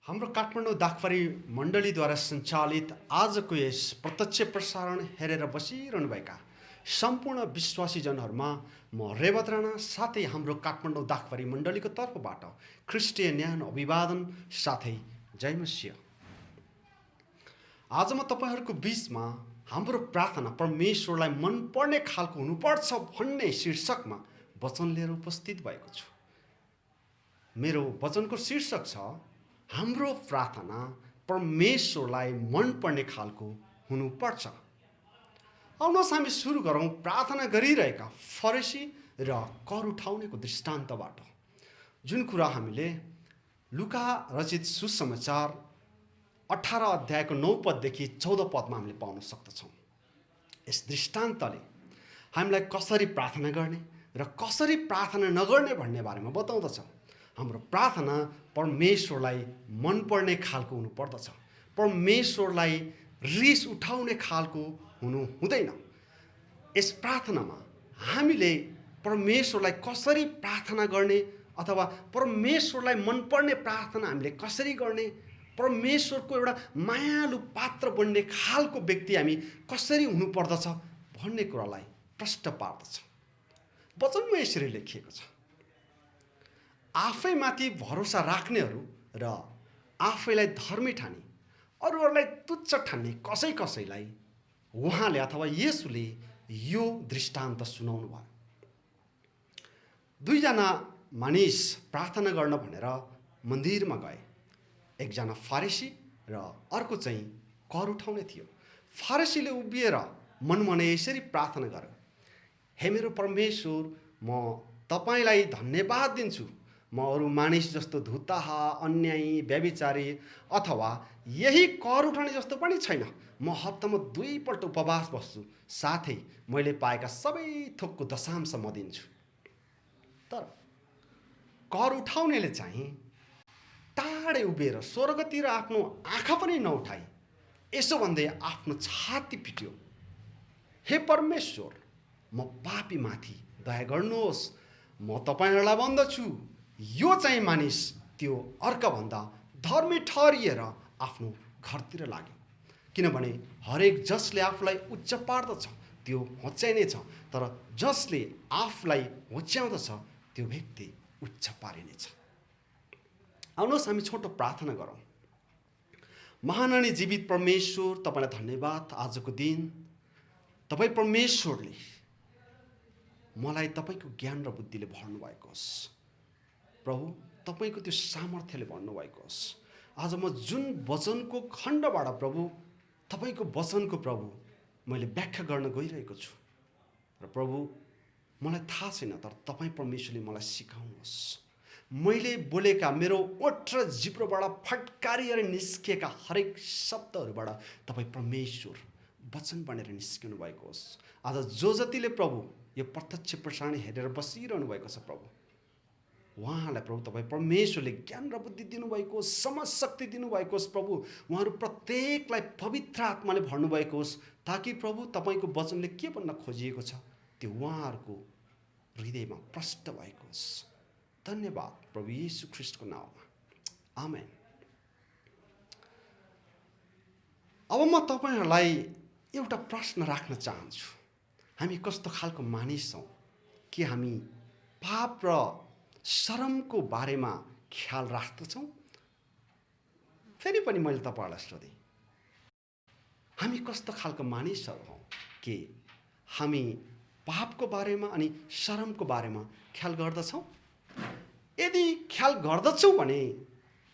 हाम्रो काठमाडौँ दाखवारी मण्डलीद्वारा सञ्चालित आजको यस प्रत्यक्ष प्रसारण हेरेर बसिरहनुभएका सम्पूर्ण विश्वासीजनहरूमा म रेवत राणा साथै हाम्रो काठमाडौँ दाखवारी मण्डलीको तर्फबाट ख्रिस्टीय न्यानो अभिवादन साथै जय मसीह। आज म तपाईँहरूको बीचमा हाम्रो प्रार्थना परमेश्वरलाई मनपर्ने खालको हुनुपर्छ भन्ने शीर्षकमा वचन लिएर उपस्थित भएको छु। मेरो वचनको शीर्षक छ हाम्रो प्रार्थना परमेश्वरलाई मनपर्ने खालको हुनुपर्छ। आउनुहोस् हामी सुरु गरौँ प्रार्थना गरिरहेका फरिसी र कर उठाउनेको दृष्टान्तबाट, जुन कुरा हामीले लुका रचित सुसमाचार 18 अध्यायको 9 पददेखि 14 पदमा हामीले पाउन सक्दछौँ। यस दृष्टान्तले हामीलाई कसरी प्रार्थना गर्ने र कसरी प्रार्थना नगर्ने भन्ने बारेमा बताउँदछ। हाम्रो प्रार्थना परमेश्वरलाई मनपर्ने खालको हुनुपर्दछ। परमेश्वरलाई रिस उठाउने खालको हुनु हुँदैन। यस प्रार्थनामा हामीले परमेश्वरलाई कसरी प्रार्थना गर्ने अथवा परमेश्वरलाई मनपर्ने प्रार्थना हामीले कसरी गर्ने, परमेश्वरको एउटा मायालु पात्र बन्ने खालको व्यक्ति हामी कसरी हुनुपर्दछ भन्ने कुरालाई प्रष्ट पार्दछ। वचनमा यसरी लेखिएको छ, आफैमाथि भरोसा राख्नेहरू र आफैलाई धर्मी ठानी अरूहरूलाई तुच्छ ठान्ने कसैलाई उहाँले अथवा येशूले यो दृष्टान्त सुनाउनु भयो। दुईजना मानिस प्रार्थना गर्न भनेर मन्दिरमा गए। एकजना फारिसी र अर्को चाहिँ कर उठाउने थियो। फारिसीले उभिएर मनमनै यसरी प्रार्थना गर्यो, हे मेरो परमेश्वर, म तपाईँलाई धन्यवाद दिन्छु। म अरू मानिस जस्तो धुताहा, अन्यायी, व्यभिचारी अथवा यही कर उठाउने जस्तो पनि छैन। म हप्तामा 2 पल्ट उपवास बस्छु, साथै मैले पाएका सबै थोकको दशांश म दिन्छु। तर कर उठाउनेले चाहिँ टाढै उभिएर स्वर्गतिर आफ्नो आँखा पनि नउठाई यसो भन्दै आफ्नो छाती पिट्यो, हे परमेश्वर, म पापीमाथि दया गर्नुहोस्। म तपाईँहरूलाई भन्दछु, यो चाहिँ मानिस त्यो अर्काभन्दा धर्मी ठहरिएर आफ्नो घरतिर लाग्यो। किनभने हरेक जसले आफूलाई उच्च पार्दछ त्यो होच्याइनेछ, तर जसले आफूलाई होच्याउँदछ त्यो व्यक्ति उच्च पारिनेछ। आउनुहोस् हामी छोटो प्रार्थना गरौँ। महान अनि जीवित परमेश्वर, तपाईँलाई धन्यवाद आजको दिन। तपाईँ परमेश्वरले मलाई तपाईँको ज्ञान र बुद्धिले भर्नु भएको होस्। प्रभु, तपाईँको त्यो सामर्थ्यले भन्नुभएको होस्। आज म जुन वचनको खण्डबाट प्रभु तपाईँको वचनको प्रभु मैले व्याख्या गर्न गइरहेको छु, र प्रभु मलाई थाहा छैन, तर तपाईँ परमेश्वरले मलाई सिकाउनुहोस्। मैले बोलेका मेरो ओठ र जिब्रोबाट फटकारिएर निस्किएका हरेक शब्दहरूबाट तपाईँ परमेश्वर वचन बनेर निस्किनु भएको होस्। आज जो जतिले प्रभु यो प्रत्यक्ष प्रसारण हेरेर बसिरहनु भएको छ प्रभु, उहाँलाई प्रभु तपाईँ परमेश्वरले ज्ञान र बुद्धि दिनुभएको होस्, समझ शक्ति दिनुभएको होस्। प्रभु उहाँहरू प्रत्येकलाई पवित्र आत्माले भर्नुभएको होस्, ताकि प्रभु तपाईँको वचनले के भन्न खोजिएको छ त्यो उहाँहरूको हृदयमा प्रष्ट भएको होस्। धन्यवाद प्रभु येशू ख्रिस्टको नाममा, आमेन। अब म तपाईँहरूलाई एउटा प्रश्न राख्न चाहन्छु। हामी कस्तो खालको मानिस छौँ? के हामी पाप र शरमको बारेमा ख्याल राख्दछौँ? फेरि पनि मैले तपाईँहरूलाई सोधेँ, हामी कस्तो खालको मानिसहरू हौँ? के हामी पापको बारेमा अनि शरमको बारेमा ख्याल गर्दछौँ? यदि ख्याल गर्दछौँ भने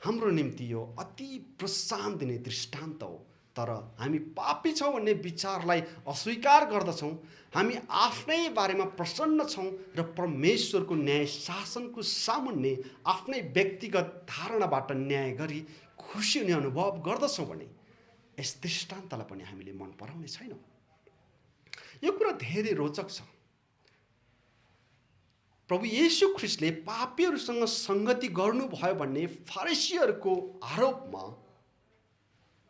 हाम्रो निम्ति यो अति प्रोत्साहन दिने दृष्टान्त हो। तर हामी पापी छौँ भन्ने विचारलाई अस्वीकार गर्दछौँ। हामी आफ्नै बारेमा प्रसन्न छौँ र परमेश्वरको न्याय शासनको सामुन्ने आफ्नै व्यक्तिगत धारणाबाट न्याय गरी खुसी हुने अनुभव गर्दछौँ भने यस दृष्टान्तलाई पनि हामीले मन पराउने छैनौँ। यो कुरा धेरै रोचक छ। प्रभु येशू ख्रिस्टले पापीहरूसँग सङ्गति गर्नुभयो भन्ने फारिसीहरूको आरोपमा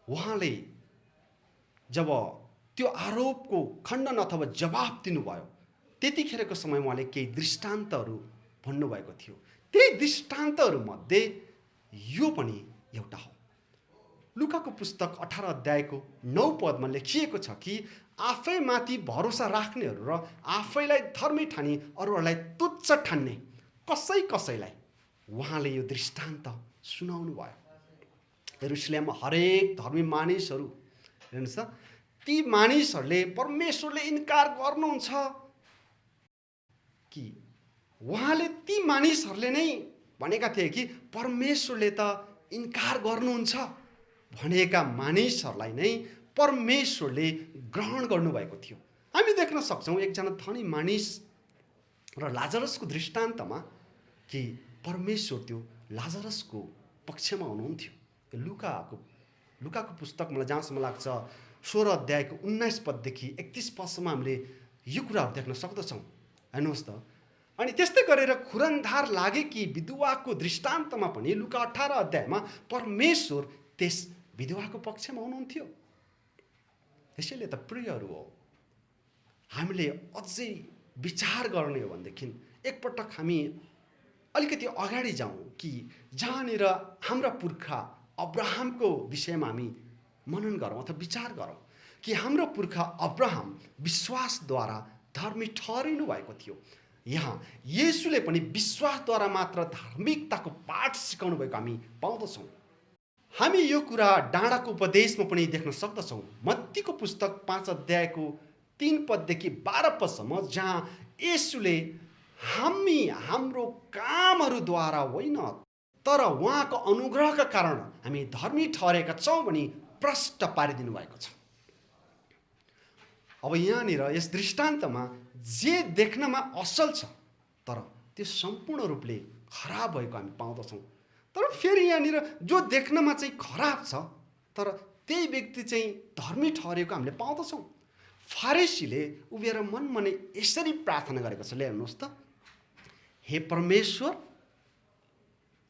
उहाँले जब त्यो आरोपको खण्डन अथवा जवाब दिनुभयो, त्यतिखेरको समय उहाँले केही दृष्टान्तहरू भन्नुभएको थियो। त्यही दृष्टान्तहरूमध्ये यो पनि एउटा हो। लुकाको पुस्तक 18 अध्यायको 9 पदमा लेखिएको छ कि आफैमाथि भरोसा राख्नेहरू र आफैलाई धर्मी ठानी अरूहरूलाई तुच्छ ठान्ने कसैलाई उहाँले यो दृष्टान्त सुनाउनु भयो। यरुशलेममा हरेक धर्मी मानिसहरू हेर्नुहोस् त, ती मानिसहरूले परमेश्वरले इन्कार गर्नुहुन्छ कि उहाँले ती मानिसहरूले नै भनेका थिए कि परमेश्वरले त इन्कार गर्नुहुन्छ भनेका मानिसहरूलाई नै परमेश्वरले ग्रहण गर्नुभएको थियो। हामी देख्न सक्छौँ एकजना धनी मानिस र लाजरसको दृष्टान्तमा कि परमेश्वर त्यो लाजरसको पक्षमा हुनुहुन्थ्यो। लुकाको पुस्तक मलाई जहाँसम्म लाग्छ 16 अध्यायको 19 पददेखि 31 पदसम्म हामीले यो कुराहरू देख्न सक्दछौँ। हेर्नुहोस् त, अनि त्यस्तै गरेर खुरनधार लागेकी विधवाको दृष्टान्तमा पनि लुका 18 अध्यायमा परमेश्वर त्यस विधवाको पक्षमा हुनुहुन्थ्यो। त्यसैले त प्रियहरू हो, हामीले अझै विचार गर्ने हो भनेदेखि एकपटक हामी अलिकति अगाडि जाउँ कि जहाँनिर हाम्रा पुर्खा अब्राहमको विषयमा हामी मनन गरौँ अथवा विचार गरौँ कि हाम्रो पुर्खा अब्राहम विश्वासद्वारा धर्मी ठहरिनु भएको थियो। यहाँ येशूले पनि विश्वासद्वारा मात्र धार्मिकताको पाठ सिकाउनु भएको हामी पाउँदछौँ। हामी यो कुरा डाँडाको उपदेशमा पनि देख्न सक्दछौँ। मत्तीको पुस्तक 5 अध्यायको 3 पददेखि 12 पदसम्म, जहाँ येशूले हाम्रो कामहरूद्वारा होइन तर उहाँको अनुग्रहका कारण हामी धर्मी ठहरेका छौँ भनी प्रष्ट पारिदिनु भएको छ। अब यहाँनिर यस दृष्टान्तमा जे देख्नमा असल छ तर त्यो सम्पूर्ण रूपले खराब भएको हामी पाउँदछौँ। तर फेरि यहाँनिर जो देख्नमा चाहिँ खराब छ तर त्यही व्यक्ति चाहिँ धर्मी ठहरेको हामीले पाउँदछौँ। फारिसीले उभिएर मनमा नै यसरी प्रार्थना गरेको छ, हेर्नुहोस् त, हे परमेश्वर,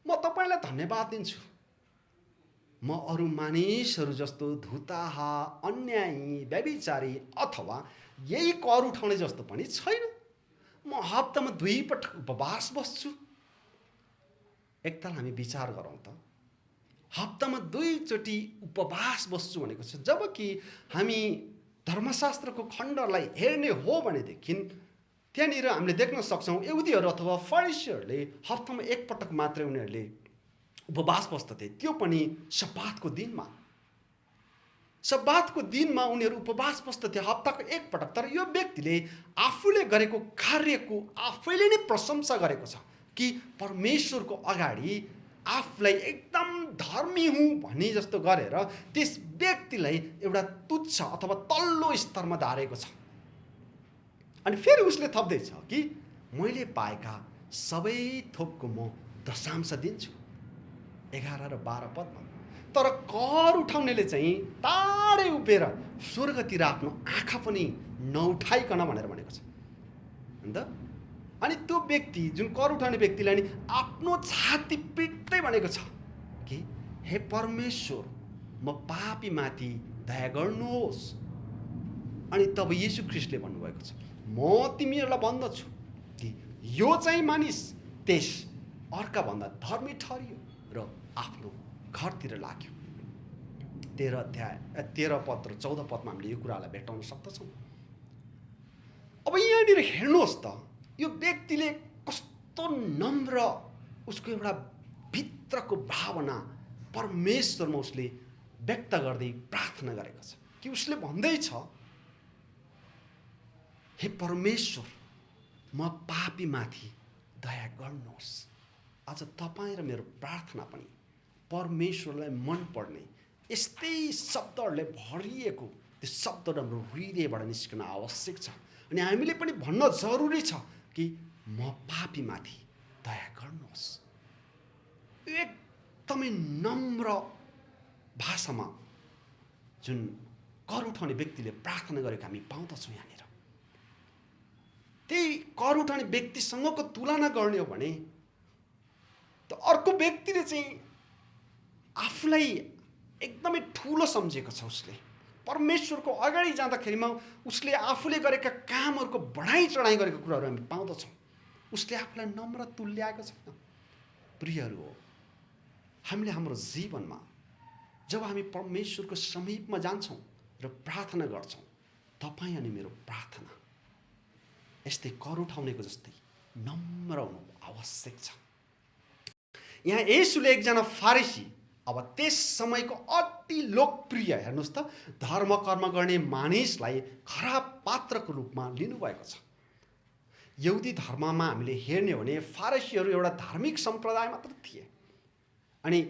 म तपाईँलाई धन्यवाद दिन्छु, म अरू मानिसहरू जस्तो धुताहा, अन्यायी, व्यभिचारी अथवा यही कर उठाउने जस्तो पनि छैन। म हप्तामा 2 पटक उपवास बस्छु। एकताल हामी विचार गरौँ त, हप्तामा 2 चोटि उपवास बस्छु भनेको छ। जबकि हामी धर्मशास्त्रको खण्डलाई हेर्ने हो भनेदेखि त्यहाँनिर हामीले देख्न सक्छौँ यहुदीहरू अथवा फरिसीहरूले हप्तामा 1 पटक मात्रै उनीहरूले उपवास बस्दथे, त्यो पनि सब्बातको दिनमा। सब्बातको दिनमा उनीहरू उपवास बस्दथे हप्ताको 1 पटक। तर यो व्यक्तिले आफूले गरेको कार्यको आफैले नै प्रशंसा गरेको छ कि परमेश्वरको अगाडि आफूलाई एकदम धर्मी हुँ भन्ने जस्तो गरेर त्यस व्यक्तिलाई एउटा तुच्छ अथवा तल्लो स्तरमा धारेको छ। अनि फेरि उसले थप्दैछ कि मैले पाएका सबै थोकको म दशांश दिन्छु, 11 र 12 पदमा। तर कर उठाउनेले चाहिँ टाढै उभिएर स्वर्गतिर आफ्नो आँखा पनि नउठाइकन भनेर भनेको छ। अन्त अनि त्यो व्यक्ति जुन कर उठाउने व्यक्तिलाई नि आफ्नो छाती पिट्दै भनेको छ कि हे परमेश्वर, म पापीमाथि दया गर्नुहोस्। अनि तब येशू ख्रीष्टले भन्नुभएको छ, म तिमीहरूलाई भन्दछु कि यो चाहिँ मानिस त्यस अर्काभन्दा धर्मी ठहरियो र आफ्नो घरतिर लाग्यो। 13 पद र 14 पदमा हामीले यो कुरालाई भेटाउन सक्दछौँ। अब यहाँनिर हेर्नुहोस् त, यो व्यक्तिले कस्तो नम्र उसको एउटा भित्रको भावना परमेश्वरमा उसले व्यक्त गर्दै प्रार्थना गरेको छ कि उसले भन्दैछ, हे परमेश्वर, म पापीमाथि दया गर्नुहोस्। आज तपाईँ र मेरो प्रार्थना पनि परमेश्वरलाई मन पर्ने यस्तै शब्दहरूले भरिएको त्यो शब्दहरू हाम्रो हृदयबाट निस्कन आवश्यक छ। अनि हामीले पनि भन्न जरुरी छ कि म पापीमाथि दया गर्नुहोस्। एकदमै नम्र भाषामा जुन कर उठाउने व्यक्तिले प्रार्थना गरेको हामी पाउँदछौँ। यहाँनिर त्यही कर उठाउने व्यक्तिसँगको तुलना गर्ने हो भने त अर्को व्यक्तिले चाहिँ आफूलाई एकदमै ठुलो सम्झेको छ। उसले परमेश्वरको अगाडि जाँदाखेरिमा उसले आफूले गरेका कामहरूको बढाइ चढाइ गरेको कुराहरू हामी पाउँदछौँ। उसले आफूलाई नम्र तुल्याएको छैन। प्रियहरू हो, हामीले हाम्रो जीवनमा जब हामी परमेश्वरको समीपमा जान्छौँ र प्रार्थना गर्छौँ, तपाईँ अनि मेरो प्रार्थना यस्तै कर उठाउनेको जस्तै नम्र हुनु आवश्यक छ। यहाँ येशूले एकजना फारिसी, अब त्यस समयको अति लोकप्रिय, हेर्नुहोस् त, धर्म कर्म गर्ने मानिसलाई खराब पात्रको रूपमा लिनुभएको छ। यहुदी धर्ममा हामीले हेर्ने हो भने फारिसीहरू एउटा धार्मिक सम्प्रदाय मात्र थिए। अनि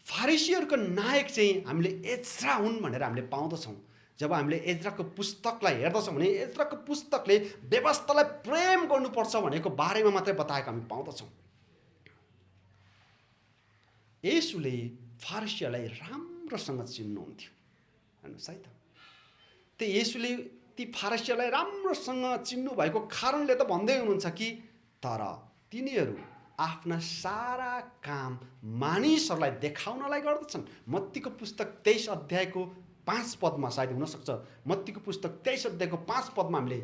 फारिसीहरूको नायक चाहिँ हामीले एज्रा हुन् भनेर हामीले पाउँदछौँ। जब हामीले एज्राको पुस्तकलाई हेर्दछौँ भने एज्राको पुस्तकले व्यवस्थालाई प्रेम गर्नुपर्छ भनेको बारेमा मात्रै बताएको हामी पाउँदछौँ। येशूले फारिसीहरूलाई राम्रोसँग चिन्नुहुन्थ्यो। हेर्नुहोस् है त, त्यो येशूले ती फारिसीहरूलाई राम्रोसँग चिन्नु भएको कारणले त भन्दै हुनुहुन्छ कि तर तिनीहरू आफ्ना सारा काम मानिसहरूलाई देखाउनलाई गर्दछन्। मत्तीको पुस्तक 23 अध्यायको 5 पदमा सायद हुनसक्छ, मत्तीको पुस्तक 23 अध्यायको 5 पदमा हामीले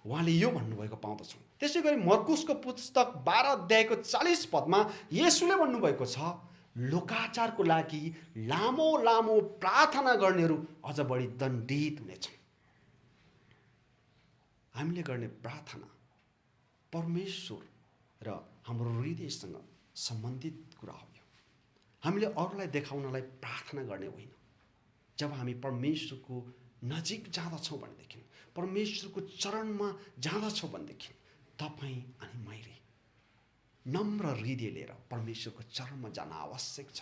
उहाँले यो भन्नुभएको पाउँदछौँ। त्यसै गरी मर्कुसको पुस्तक 12 अध्यायको 40 पदमा येशूले भन्नुभएको छ, लोकाचारको लागि लामो लामो प्रार्थना गर्नेहरू अझ बढी दण्डित हुनेछन्। हामीले गर्ने प्रार्थना परमेश्वर र हाम्रो हृदयसँग सम्बन्धित कुरा हो। हामीले अरूलाई देखाउनलाई प्रार्थना गर्ने होइन। जब हामी परमेश्वरको नजिक जाँदछौँ भनेदेखि, परमेश्वरको चरणमा जाँदछौँ भनेदेखि तपाईँ अनि मैले नम्र हृदय लिएर परमेश्वरको चरणमा जान आवश्यक छ।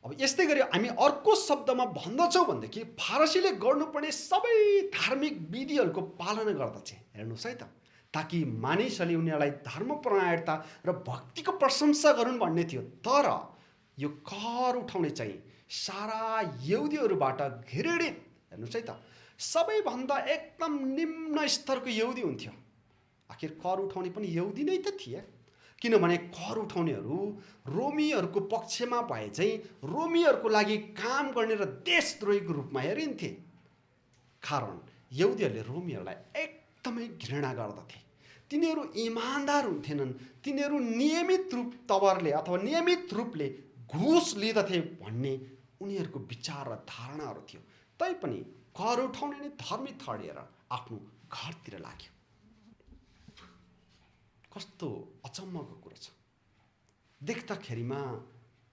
अब यस्तै गरी हामी अर्को शब्दमा भन्दछौँ भनेदेखि फारसीले गर्नुपर्ने सबै धार्मिक विधिहरूको पालना गर्दछ। हेर्नुहोस् है त, ताकि मानिसहरूले उनीहरूलाई धर्मपरायणता र भक्तिको प्रशंसा गरून् भन्ने थियो। तर यो कर उठाउने चाहिँ सारा यहुदीहरूबाट घृणित, हेर्नुहोस् है त, सबैभन्दा एकदम निम्न स्तरको यहुदी हुन्थ्यो। आखिर कर उठाउने पनि यहुदी नै त थिए, किनभने कर उठाउनेहरू रोमीहरूको पक्षमा भए चाहिँ रोमीहरूको लागि काम गर्ने र देशद्रोहीको रूपमा हेरिन्थे। कारण यहुदीहरूले रोमीहरूलाई एकदमै घृणा गर्दथे। तिनीहरू इमान्दार हुन्थेनन्। तिनीहरू नियमित तवरले अथवा नियमित रूपले घुस लिँदथे भन्ने उनीहरूको विचार र धारणाहरू थियो। तैपनि कर उठाउने नै धर्मी ठहरिएर आफ्नो घरतिर लाग्यो। कस्तो अचम्मको कुरो छ। देख्दाखेरिमा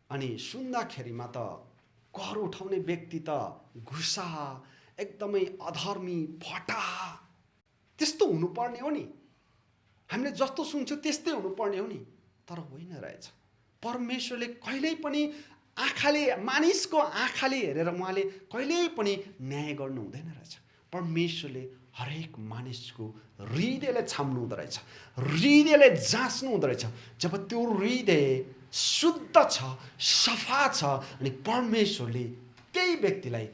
अनि सुन्दाखेरिमा त कर उठाउने व्यक्ति त घुसा, एकदमै अधर्मी, फटा त्यस्तो हुनुपर्ने हो नि। हामीले जस्तो सुन्छौँ त्यस्तै हुनुपर्ने हो नि। तर होइन रहेछ। परमेश्वरले कहिल्यै पनि मानिसको आँखाले हेरेर उहाँले कहिल्यै पनि न्याय गर्नु हुँदैन रहेछ। परमेश्वरले हरेक मानिसको हृदयलाई छाम्नु हुँदो रहेछ, हृदयलाई जाँच्नु हुँदो रहेछ। जब त्यो हृदय शुद्ध छ, सफा छ, अनि परमेश्वरले त्यही व्यक्तिलाई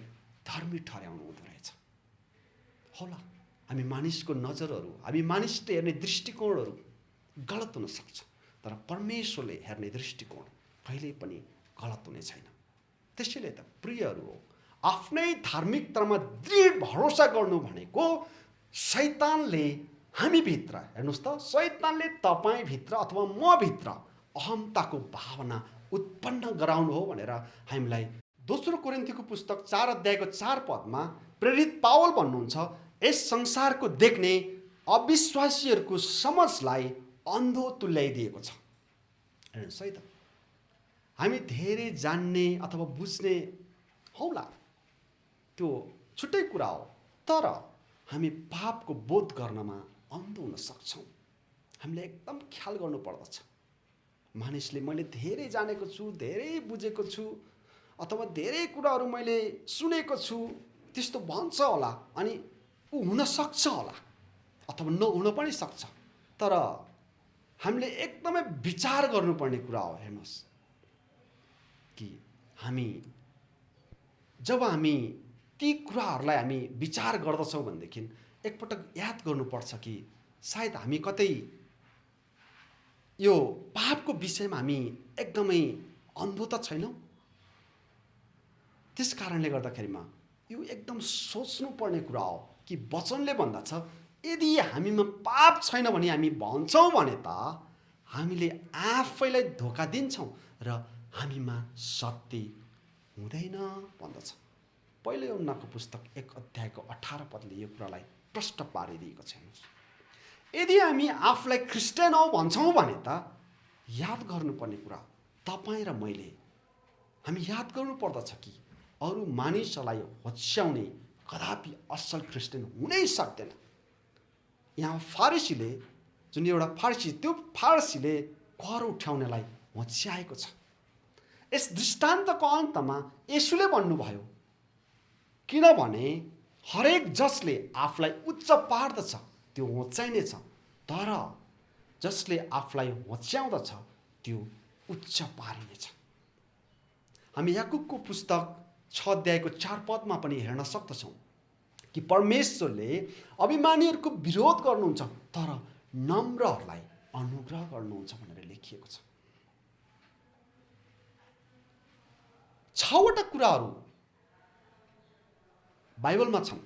धर्मी ठहराउनु हुँदो रहेछ। होला हामी मानिसको नजरहरू, हामी मानिसले हेर्ने दृष्टिकोणहरू गलत हुन सक्छ, तर परमेश्वरले हेर्ने दृष्टिकोण कहिल्यै पनि गलत हुने छैन। त्यसैले त प्रियहरू हो, आफ्नै धार्मिकतामा दृढ भरोसा गर्नु भनेको शैतानले हामीभित्र, हेर्नुहोस् त, शैतानले तपाईँभित्र अथवा मभित्र अहमताको भावना उत्पन्न गराउनु हो भनेर हामीलाई दोस्रो कोरिन्थीको पुस्तक 4 अध्यायको 4 पदमा प्रेरित पावल भन्नुहुन्छ, यस संसारको देख्ने अविश्वासीहरूको समझलाई अन्धो तुल्याइदिएको छ। हेर्नुहोस् है त, हामी धेरै जान्ने अथवा बुझ्ने हौला, त्यो छुट्टै कुरा हो। तर हामी पापको बोध गर्नमा अन्धो हुन सक्छौँ। हामीले एकदम ख्याल गर्नुपर्दछ। मानिसले मैले धेरै जानेको छु, धेरै बुझेको छु, अथवा धेरै कुराहरू मैले सुनेको छु त्यस्तो भन्छ होला, अनि ऊ हुन सक्छ होला अथवा नहुन पनि सक्छ। तर हामीले एकदमै विचार गर्नुपर्ने कुरा हो। हेर्नुहोस् कि जब हामी ती कुराहरूलाई हामी विचार गर्दछौँ भनेदेखि एकपटक याद गर्नुपर्छ कि सायद हामी कतै यो पापको विषयमा हामी एकदमै अन्धो त छैनौँ। त्यस कारणले गर्दाखेरिमा यो एकदम सोच्नुपर्ने कुरा हो कि वचनले भन्दछ, यदि हामीमा पाप छैन भने हामी भन्छौँ भने त हामीले आफैलाई धोका दिन्छौँ र हामीमा सत्य हुँदैन भन्दछ। पहिलो यूहन्नाको पुस्तक 1 अध्यायको 18 पदले यो कुरालाई प्रष्ट पारिदिएको छ। यदि हामी आफूलाई क्रिस्चियन हौ भन्छौँ भने त याद गर्नुपर्ने कुरा तपाईँ र मैले हामी याद गर्नुपर्दछ कि अरू मानिसहरूलाई होच्याउने कदापि असल क्रिस्चियन हुनै सक्दैन। यहाँ फारिसीले जुन एउटा फारसी, त्यो फारसीले कर उठाउनेलाई होच्याएको छ। यस दृष्टान्तको अन्तमा येशूले भन्नुभयो, किनभने हरेक जसले आफूलाई उच्च पार्दछ त्यो होच्याइनेछ, तर जसले आफूलाई होच्याउँदछ त्यो उच्च पारिनेछ। हामी याकुबको पुस्तक 6 अध्यायको 4 पदमा पनि हेर्न सक्दछौँ कि परमेश्वरले अभिमानीहरूको विरोध गर्नुहुन्छ तर नम्रहरूलाई अनुग्रह गर्नुहुन्छ भनेर लेखिएको छ। 6वटा कुराहरू बाइबलमा छन्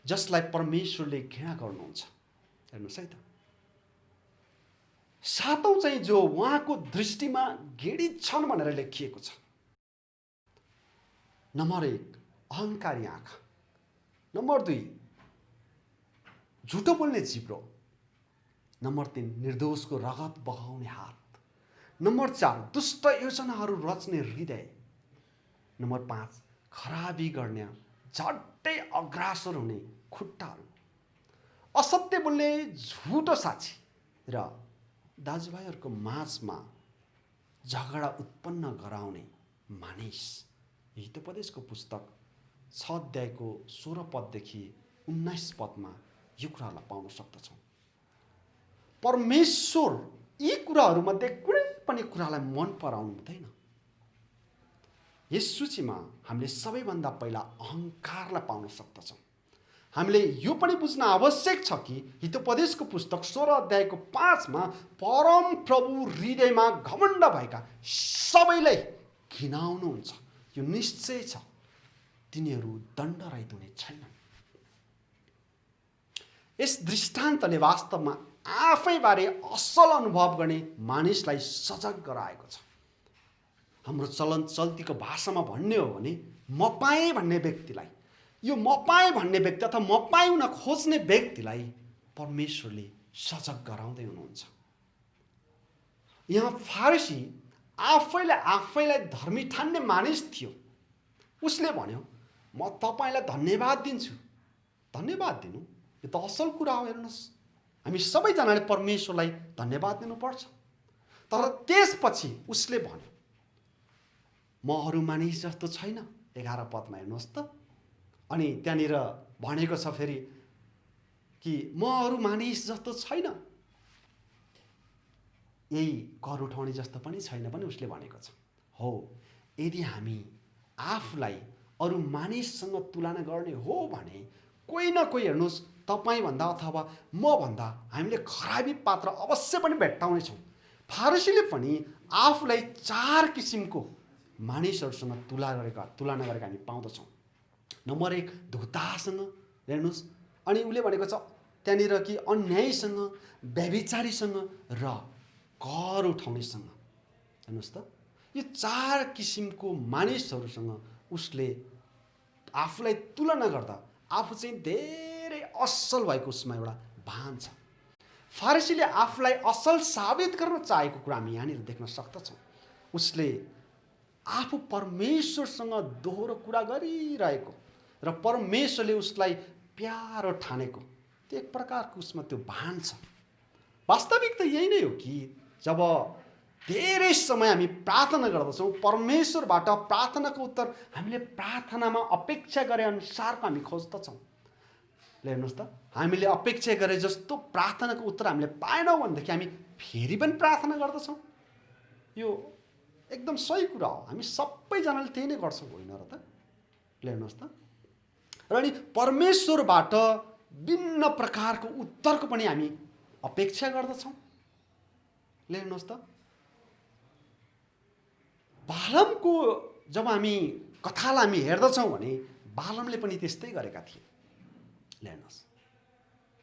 जसलाई परमेश्वरले घृणा गर्नुहुन्छ। हेर्नुहोस् है त। 7औं चाहिँ जो उहाँको दृष्टिमा घृणित छन् भनेर लेखिएको छ। नम्बर 1 अहङ्कारी आँखा, नम्बर 2 झुटो बोल्ने जिब्रो, नम्बर 3 निर्दोषको रगत बगाउने हात, नम्बर 4 दुष्ट योजनाहरू रच्ने हृदय, नम्बर 5 खराबी गर्ने झट्टै अग्रसर हुने खुट्टाहरू, असत्य बोल्ने झुटो साक्षी र दाजुभाइहरूको माझमा झगडा उत्पन्न गराउने मानिस। हितोपदेशको पुस्तक 6 अध्यायको 16 पददेखि 19 पदमा यो कुरालाई पाउन सक्दछौँ। परमेश्वर यी कुराहरूमध्ये कुनै पनि कुरालाई मन पराउनु हुँदैन। यस सूचीमा हामीले सबैभन्दा पहिला अहङ्कारलाई पाउन सक्दछौँ। हामीले यो पनि बुझ्न आवश्यक छ कि हितोपदेशको पुस्तक 16 अध्यायको 5 मा परम प्रभु हृदयमा घमण्ड भएका सबैलाई घिनाउनुहुन्छ। यो निश्चय छ, तिनीहरू दण्डरहित हुने छैनन्। यस दृष्टान्तले वास्तवमा आफैबारे असल अनुभव गर्ने मानिसलाई सजग गराएको छ। हाम्रो चल्तीको भाषामा भन्ने हो भने म पाएँ भन्ने व्यक्तिलाई, यो म पाएँ भन्ने व्यक्ति अथवा म पाएँ हुन खोज्ने व्यक्तिलाई परमेश्वरले सजग गराउँदै हुनुहुन्छ। यहाँ फारसी आफैलाई धर्मी ठान्ने मानिस थियो। उसले भन्यो, म तपाईँलाई धन्यवाद दिन्छु। धन्यवाद दिनु यो त असल कुरा हो। हेर्नुहोस्, हामी सबैजनाले परमेश्वरलाई धन्यवाद दिनुपर्छ। तर त्यसपछि उसले भन्यो, म अरू मानिस जस्तो छैन। 11 पदमा हेर्नुहोस् त। अनि त्यहाँनिर भनेको छ फेरि कि म अरू मानिस जस्तो छैन, यही कर उठाउने जस्तो पनि छैन पनि उसले भनेको छ। हो, यदि हामी आफूलाई अरू मानिससँग तुलना गर्ने हो भने कोही न कोही हेर्नुहोस् तपाईँभन्दा अथवा मभन्दा हामीले खराबी पात्र अवश्य पनि भेट्टाउनेछौँ। फारसीले पनि आफूलाई 4 किसिमको मानिसहरूसँग तुलना गरेका हामी पाउँदछौँ। नम्बर 1 धोतासँग हेर्नुहोस्, अनि उसले भनेको छ त्यहाँनिर कि अन्यायीसँग, व्यभिचारीसँग र कर उठाउनेसँग। हेर्नुहोस् त, यो 4 किसिमको मानिसहरूसँग उसले आफूलाई तुलना गर्दा आफू चाहिँ धेरै असल भएको उसमा एउटा भान छ। फारसीले आफूलाई असल साबित गर्न चाहेको कुरा हामी यहाँनिर देख्न सक्दछौँ। उसले आफू परमेश्वरसँग दोहोरो कुरा गरिरहेको र परमेश्वरले उसलाई प्यारो ठानेको त्यो एक प्रकारको उसमा त्यो भान छ। वास्तविक त यही नै हो कि जब धेरै समय हामी प्रार्थना गर्दछौँ, परमेश्वरबाट प्रार्थनाको उत्तर हामीले प्रार्थनामा अपेक्षा गरे अनुसारको हामी खोज्दछौँ। हेर्नुहोस् त, हामीले अपेक्षा गरे जस्तो प्रार्थनाको उत्तर हामीले पाएनौँ भनेदेखि हामी फेरि पनि प्रार्थना गर्दछौँ। यो एकदम सही कुरा हो। हामी सबैजनाले त्यही नै गर्छौँ, होइन र त? हेर्नुहोस् त। र अनि परमेश्वरबाट भिन्न प्रकारको उत्तरको पनि हामी अपेक्षा गर्दछौँ। हेर्नुहोस् त, बालामको जब हामी कथालाई हामी हेर्दछौँ भने बालामले पनि त्यस्तै गरेका थिए। हेर्नुहोस्,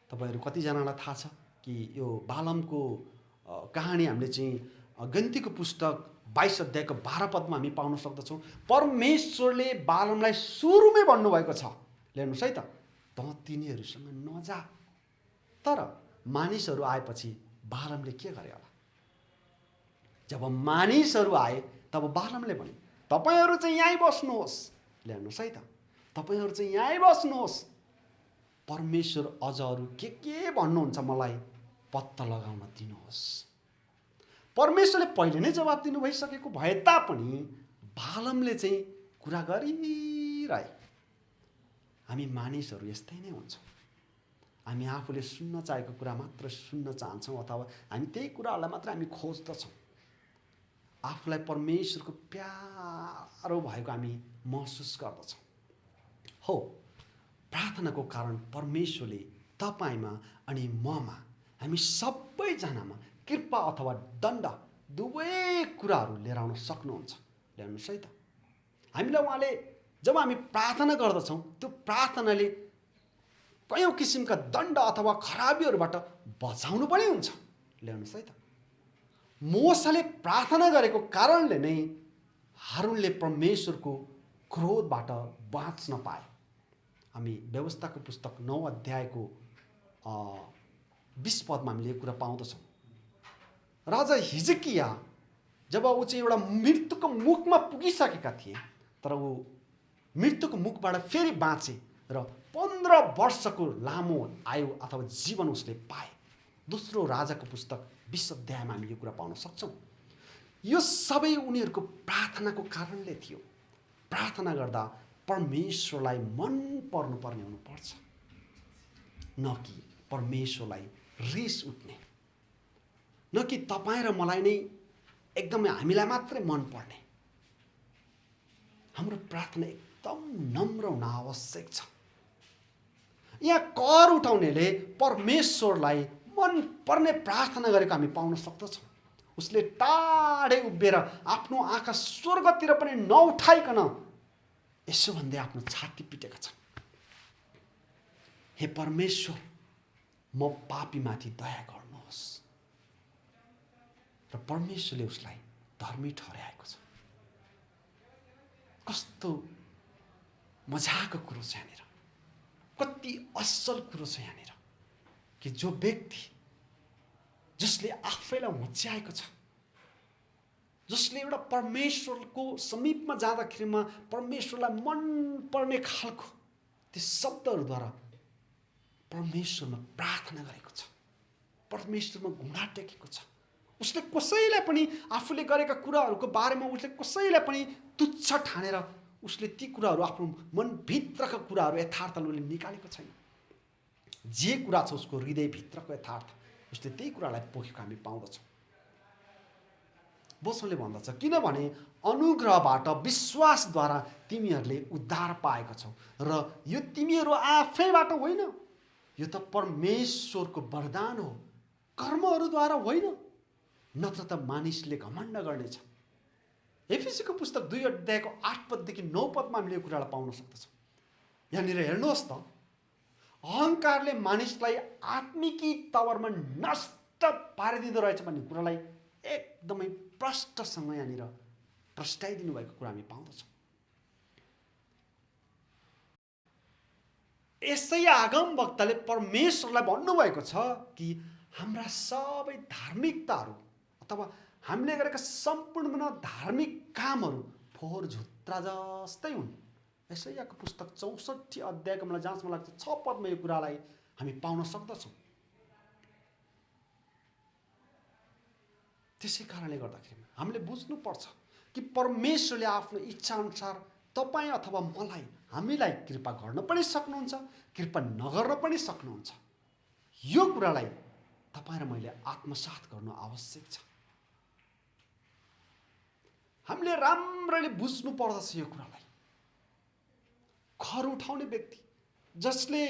तपाईँहरू कतिजनालाई थाहा छ कि यो बालामको कहानी हामीले चाहिँ गन्तीको पुस्तक 22 अध्यायको 12 पदमा हामी पाउन सक्दछौँ। परमेश्वरले बालमलाई सुरुमै भन्नुभएको छ, हेर्नुहोस् है त, त तिनीहरूसँग नजा। तर मानिसहरू आएपछि बालमले के गरे होला? जब मानिसहरू आए तब बालमले भने तपाईहरू चाहिँ यहीँ बस्नुहोस्। हेर्नुहोस् है त, तपाईहरू चाहिँ यहीँ बस्नुहोस्, परमेश्वर अझ अरू के भन्नुहुन्छ मलाई पत्ता लगाउन दिनुहोस्। परमेश्वरले पहिले नै जवाब दिनु भइसकेको भए तापनि बालमले चाहिँ कुरा गरिरहे। हामी मानिसहरू यस्तै नै हुन्छौँ। हामी आफूले सुन्न चाहेको कुरा मात्र सुन्न चाहन्छौँ, अथवा हामी त्यही कुराहरूलाई मात्र हामी खोज्दछौँ। आफूलाई परमेश्वरको प्यारो भएको हामी महसुस गर्दछौँ। हो, प्रार्थनाको कारण परमेश्वरले तपाईँमा अनि ममा, हामी सबैजनामा कृपा अथवा दण्ड दुवै कुराहरू लिएर आउन सक्नुहुन्छ। हेर्नुहोस् है त, हामीलाई उहाँले जब हामी प्रार्थना गर्दछौँ त्यो प्रार्थनाले कयौँ किसिमका दण्ड अथवा खराबीहरूबाट बचाउनु पनि हुन्छ। हेर्नुहोस् है त, मोसाले प्रार्थना गरेको कारणले नै हारूनले परमेश्वरको क्रोधबाट बाँच्न पाए। हामी व्यवस्थाको पुस्तक 9 अध्यायको 20 पदमा हामीले यो कुरा पाउँदछौँ। राजा हिजकिया जब ऊ चाहिँ एउटा मृत्युको मुखमा पुगिसकेका थिए, तर ऊ मृत्युको मुखबाट फेरि बाँचे र 15 वर्षको लामो आयु अथवा जीवन उसले पाए। दोस्रो राजाको पुस्तक 20 अध्यायमा हामी यो कुरा पाउन सक्छौँ। यो सबै उनीहरूको प्रार्थनाको कारणले थियो। प्रार्थना गर्दा परमेश्वरलाई मन पर्नुपर्ने हुनुपर्छ, न कि परमेश्वरलाई रिस उठ्ने, न कि तपाईँ र मलाई नै एकदमै हामीलाई मात्रै मन पर्ने। हाम्रो प्रार्थना एकदम नम्र हुन आवश्यक छ। यहाँ कर उठाउनेले परमेश्वरलाई मन पर्ने प्रार्थना गरेको हामी पाउन सक्दछौँ। उसले टाढै उभिएर आफ्नो आँखा स्वर्गतिर पनि नउठाइकन यसो भन्दै आफ्नो छाती पिटेका छन्, हे परमेश्वर, म पापीमाथि दया गर्नुहोस्। र परमेश्वरले उसलाई धर्मी ठहराएको छ। कस्तो मजाको कुरो छ यहाँनिर, कति असल कुरो छ यहाँनिर कि जो व्यक्ति जसले आफैलाई होच्याएको छ, जसले एउटा परमेश्वरको समीपमा जाँदाखेरिमा परमेश्वरलाई मन पर्ने खालको ती शब्दहरूद्वारा परमेश्वरमा प्रार्थना गरेको छ, परमेश्वरमा घुँडा टेकेको छ। उसले कसैलाई पनि आफूले गरेका कुराहरूको बारेमा उसले कसैलाई पनि तुच्छ ठानेर उसले ती कुराहरू आफ्नो मनभित्रका कुराहरू यथार्थले उसले निकालेको छैन। जे कुरा छ उसको हृदयभित्रको यथार्थ, उसले त्यही कुरालाई पोखेको हामी पाउँदछौँ। वचनले भन्दछ, किनभने अनुग्रहबाट विश्वासद्वारा तिमीहरूले उद्धार पाएका छौ, र यो तिमीहरू आफैबाट होइन, यो त परमेश्वरको वरदान हो, कर्महरूद्वारा होइन, नत्र त मानिसले घमण्ड गर्नेछ। एफिसीको पुस्तक 2 अध्यायको 8 पददेखि 9 पदमा हामीले यो कुरालाई पाउन सक्दछौँ। यहाँनिर हेर्नुहोस् त, अहङ्कारले मानिसलाई आत्मिकी तवरमा नष्ट पारिदिँदो रहेछ भन्ने कुरालाई एकदमै प्रष्टसँग यहाँनिर प्रस्ट्याइदिनु भएको कुरा हामी पाउँदछौँ। यसै आगम वक्ताले परमेश्वरलाई भन्नुभएको छ कि हाम्रा सबै धार्मिकताहरू अथवा हामीले गरेका सम्पूर्ण धार्मिक कामहरू फोहोर झुत्रा जस्तै हुन्। यसैयाको पुस्तक 64 अध्यायको मलाई जहाँसम्म लाग्छ 6 पदमा यो कुरालाई हामी पाउन सक्दछौँ। त्यसै कारणले गर्दाखेरि हामीले बुझ्नुपर्छ कि परमेश्वरले आफ्नो इच्छा अनुसार तपाईँ अथवा मलाई, हामीलाई कृपा गर्न पनि सक्नुहुन्छ, कृपा नगर्न पनि सक्नुहुन्छ। यो कुरालाई तपाईँ र मैले आत्मसात गर्नु आवश्यक छ। हामीले राम्ररी बुझ्नु पर्दछ यो कुरालाई। घर उठाउने व्यक्ति जसले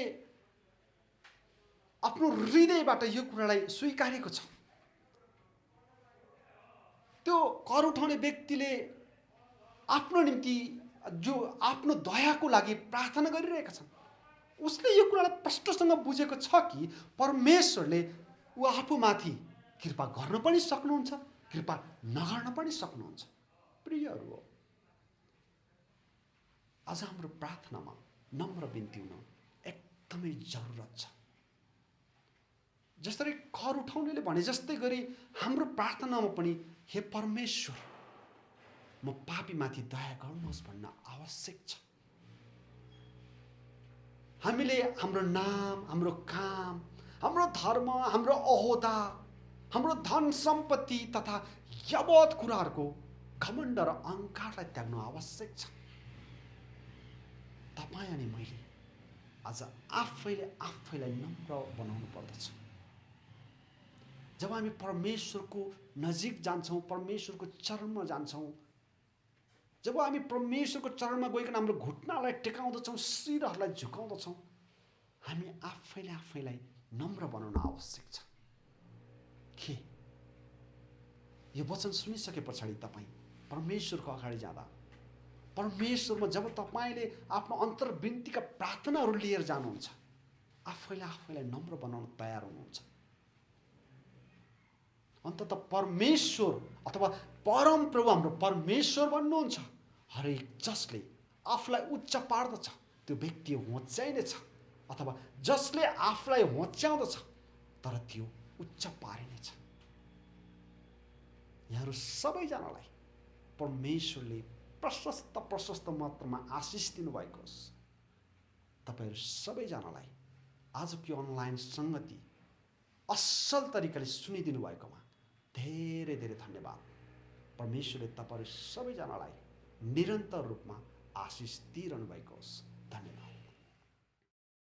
आफ्नो हृदयबाट यो कुरालाई स्वीकारेको छ, त्यो कर उठाउने व्यक्तिले आफ्नो निम्ति जो आफ्नो दयाको लागि प्रार्थना गरिरहेका छन्, उसले यो कुरालाई प्रष्टसँग बुझेको छ कि परमेश्वरले ऊ आफूमाथि कृपा गर्न पनि सक्नुहुन्छ, कृपा नगर्न पनि सक्नुहुन्छ। प्रियहरू हो, आज हाम्रो प्रार्थनामा नम्र बिन्ती हुन एकदमै जरुरत छ। जसरी कर उठाउनेले भने जस्तै गरी हाम्रो प्रार्थनामा पनि हे परमेश्वर, म पापीमाथि दया गर्नुहोस् भन्न आवश्यक छ। हामीले हाम्रो नाम, हाम्रो काम, हाम्रो धर्म, हाम्रो ओहदा, हाम्रो धन सम्पत्ति तथा यावत कुराहरूको घमण्ड र अहङ्कारलाई त्याग्नु आवश्यक छ। तपाईँ अनि मैले आज आफैलाई नम्र बनाउनु पर्दछ। जब हामी परमेश्वरको नजिक जान्छौँ, परमेश्वरको चरणमा जान्छौँ, जब हामी परमेश्वरको चरणमा गइकन हाम्रो घुट्नालाई टेकाउँदछौँ, शिरहरूलाई झुकाउँदछौँ, हामी आफैलाई नम्र बनाउन आवश्यक छ। के यो वचन सुनिसके पछाडि तपाईँ परमेश्वरको अगाडि जाँदा, परमेश्वरमा जब तपाईँले आफ्नो अन्तर्विन्तीका प्रार्थनाहरू लिएर जानुहुन्छ, आफैलाई नम्र बनाउन तयार हुनुहुन्छ। अन्ततः परमेश्वर अथवा परम प्रभु हाम्रो परमेश्वर भन्नुहुन्छ। हरेक जसले आफूलाई उच्च पार्दछ त्यो व्यक्ति होच्याइनेछ, अथवा जसले आफूलाई होच्याउँदछ तर त्यो उच्च पारिनेछ। यहाँहरू सबैजनालाई परमेश्वरले प्रशस्त मात्रामा आशिष दिनुभएको होस्। तपाईँहरू सबैजनालाई आजको यो अनलाइन सङ्गति असल तरिकाले सुनिदिनु भएकोमा धेरै धन्यवाद। परमेश्वरले तपाईँहरू सबैजनालाई निरन्तर रूपमा आशिष दिइरहनु भएको होस्। धन्यवाद।